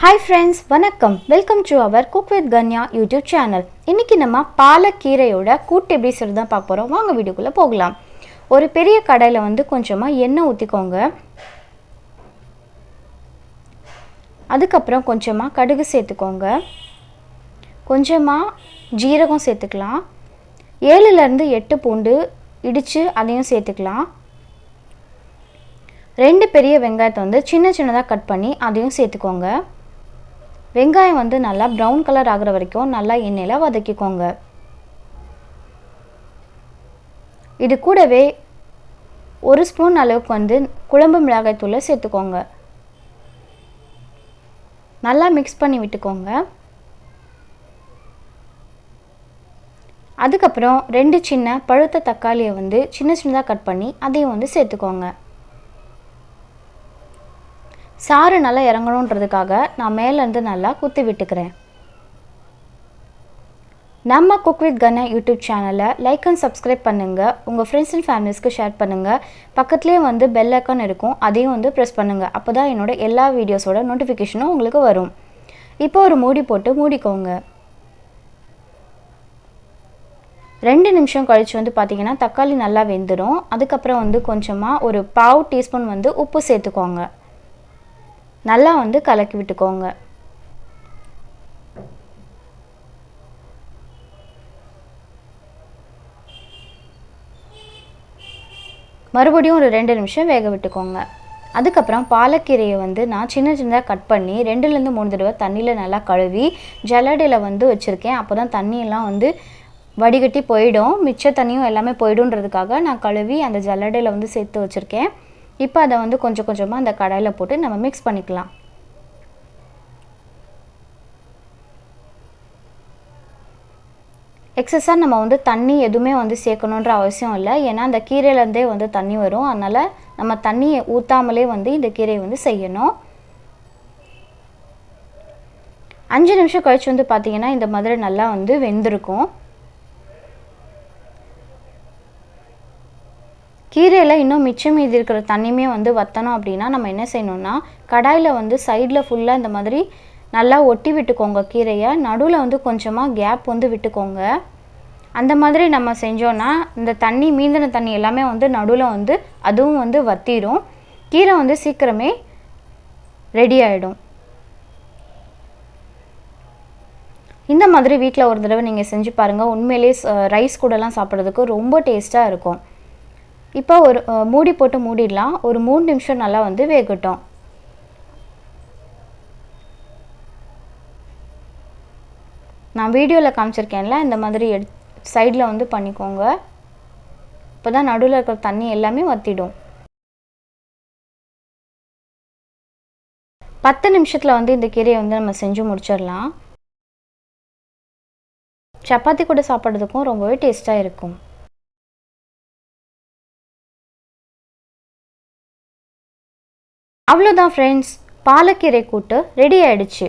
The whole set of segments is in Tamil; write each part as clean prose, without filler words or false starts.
Hi friends, வணக்கம். Welcome to our Cook with Ganya YouTube channel. இன்னைக்கு நம்ம பாலக் கீரையோட கூட்டு எப்படி செய்யறது தான் பார்க்க போறோம். வாங்க வீடியோக்குள்ள போகலாம். ஒரு பெரிய கடாயில கொஞ்சமா எண்ணெய் ஊத்திக்கோங்க. அதுக்கு அப்புறம் கொஞ்சமா கடுகு சேர்த்துக்கோங்க. கொஞ்சமா ஜீரகம் சேர்த்துக்கலாம். 7 ல இருந்து 8 பூண்டு இடிச்சு அதையும் சேர்த்துக்கலாம். 2 பெரிய வெங்காயத்தை சின்ன சின்னதா கட் பண்ணி அதையும் சேர்த்துக்கோங்க. வெங்காயம் நல்லா brown கலர் ஆகுற வரைக்கும் நல்லா எண்ணெயில வதக்கிக்கோங்க. இது கூடவே 1 ஸ்பூன் அளவுக்கு குழம்பு மிளகாய் தூளை சேர்த்துக்கோங்க. நல்லா மிக்ஸ் பண்ணி விட்டுக்கோங்க. அதுக்கு அப்புறம் 2 சின்ன பழுத்த தக்காளியை சின்ன சின்னதா கட் பண்ணி அதையும் சேர்த்துக்கோங்க. சாறு நல்லா இறங்கணும்ன்றதுக்காக நான் மேல இருந்து நல்லா குத்தி விட்டுக்கிறேன். நம்ம குக் வித் கண்ணா யூடியூப் சேனலை லைக் அண்ட் சப்ஸ்கிரைப் பண்ணுங்க. உங்க ஃப்ரெண்ட்ஸ் அண்ட் ஃபேமிலிஸ்க்கு ஷேர் பண்ணுங்க. பக்கத்துலயே பெல் ஐகான் இருக்கும், அதையும் பிரஸ் பண்ணுங்க. அப்பதான் என்னோட எல்லா வீடியோஸோட நோட்டிஃபிகேஷனும் உங்களுக்கு வரும். இப்போ ஒரு மூடி போட்டு மூடிக்கோங்க. 2 நிமிஷம் கழிச்சு பாத்தீங்கன்னா தக்காளி நல்லா வெந்துடும். அதுக்கு அப்புறம் கொஞ்சமா ஒரு 1/4 டீஸ்பூன் உப்பு சேர்த்துக்கோங்க. நல்லா கலக்கி விட்டுக்கோங்க. மறுபடியும் ஒரு 2 நிமிஷம் வேக விட்டுக்கோங்க. அதுக்கு அப்புறம் பாலக்கீரையை நான் சின்ன சின்னதா கட் பண்ணி 2 ல இருந்து 3 தடவை தண்ணியில நல்லா கழுவி ஜல்லடையில வச்சிருக்கேன். அப்பதான் தண்ணி எல்லாம் வடிகட்டி போய்டும். மிச்ச தண்ணியும் எல்லாமே போய்டும்ன்றதுக்காக நான் கழுவி அந்த ஜல்லடையில சேர்த்து வச்சிருக்கேன். இப்போ அதை கொஞ்சம் கொஞ்சமா அந்த கடாயில போட்டு நம்ம மிக்ஸ் பண்ணிக்கலாம். எக்ஸஸா நம்ம தண்ணி எதுவுமே சேர்க்கணும்ன்ற அவசியம் இல்லை. ஏன்னா அந்த கீரையில இருந்தே தண்ணி வரும். அதனால நம்ம தண்ணியை ஊத்தாமலே இந்த கீரையை செய்யணும். 5 நிமிஷம் கழிச்சு பாத்தீங்கன்னா இந்த மாதிரி நல்லா வெந்திருக்கும். கீரையில இன்னும் மிச்சம் மீதி இருக்கிற தண்ணியுமே வத்தணும் அப்படின்னா நம்ம என்ன செய்யணும்னா கடாயில சைடுல ஃபுல்லா இந்த மாதிரி நல்லா ஒட்டி விட்டுக்கோங்க. கீரையை நடுவுல கொஞ்சமா கேப் விட்டுக்கோங்க. அந்த மாதிரி நம்ம செஞ்சோம்னா இந்த தண்ணி மீந்தின தண்ணி எல்லாமே நடுவுல அதுவும் வத்திரும். கீரை சீக்கிரமே ரெடி ஆயிடும். இந்த மாதிரி வீட்ல ஒரு தடவை நீங்க செஞ்சு பாருங்க. உண்மையிலேயே ரைஸ் கூடலாம் சாப்பிடுறதுக்கு ரொம்ப டேஸ்டா இருக்கும். இப்போ ஒரு மூடி போட்டு மூடிடலாம். ஒரு 3 நிமிஷம் நல்லா வேகட்டும். நான் வீடியோல காமிச்சிருக்கேன்ல இந்த மாதிரி சைடுல பண்ணிக்கோங்க. அப்பதான் நடுவுல இருக்கிற தண்ணி எல்லாமே வத்திடும். 10 நிமிஷத்துல இந்த கீரையை நம்ம செஞ்சு முடிச்சிடலாம். சப்பாத்தி கூட சாப்பிடுறதுக்கும் ரொம்பவே டேஸ்டா இருக்கும். அவ்வளவுதான் ஃப்ரெண்ட்ஸ், பாலக்கீரை கூட்டு ரெடி ஆயிடுச்சு.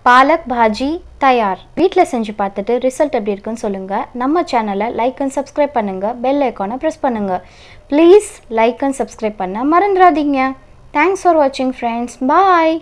பாலக் பாஜி தயார். வீட்டில் செஞ்சு பார்த்துட்டு ரிசல்ட் எப்படி இருக்குன்னு சொல்லுங்க. நம்ம சேனலை லைக் அண்ட் சப்ஸ்கிரைப் பண்ணுங்க. பெல் ஐக்கானை ப்ரெஸ் பண்ணுங்க. ப்ளீஸ் லைக் அண்ட் சப்ஸ்கிரைப் பண்ண மறந்துடாதீங்க. தேங்க்ஸ் ஃபார் வாட்சிங் ஃப்ரெண்ட்ஸ். பாய்.